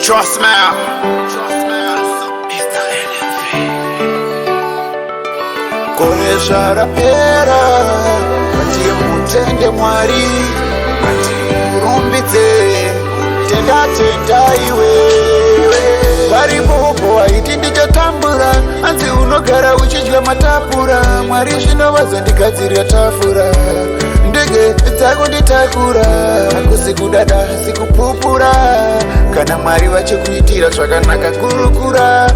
Trust me. Koresha rapera kati mutende mwari kati murumbidze tenda iwe varimupo waiti ndichatambura anzi unogara uchidya matapura mwari zvino vazondigadzirira tafura ndege dzako nditakura hakusi kudada sikupupura kana mwari vachikuitira zvakanaka kurukura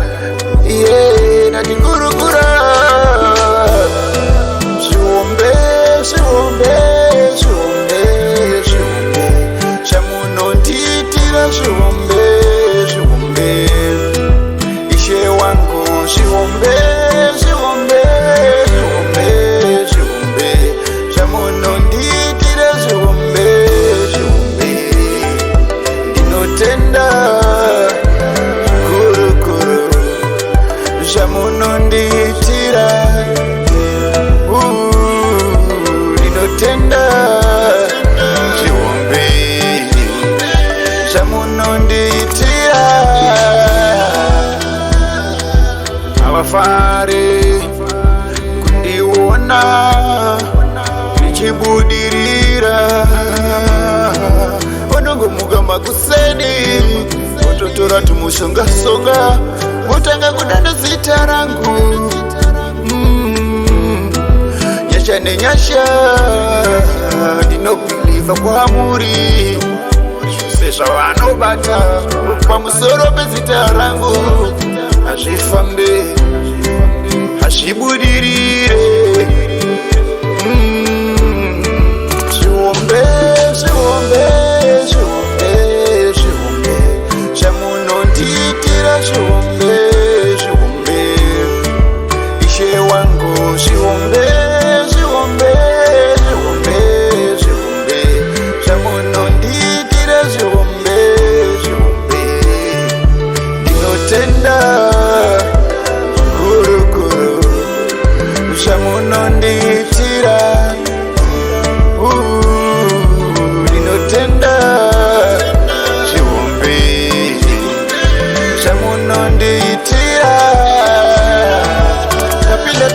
iye nati kurukura zviombe chamunonditira zviombe ishe wangu zviombe chamunonditira zviombe ndinotenda kurukuru chamunonditira ndinotenda zviombe chamunonditira havafare kundiona ndichibudirira vanongomuka makuseni vototora tumushonga-songa votanga kudana zita rangu nyasha nenyasha ndinobhiliva kwamuri sezva vanobata pamusoro pezita rangu hazvifambe hazvibudirire zviombe chamunonditira zviombe ishe wangu zviombe chamunonditira zviombe ndinotenda kurukuru chamunonditira ndinotenda zviombe chamunonditira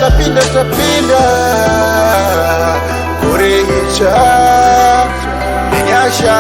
tapinda kurecha nenyasha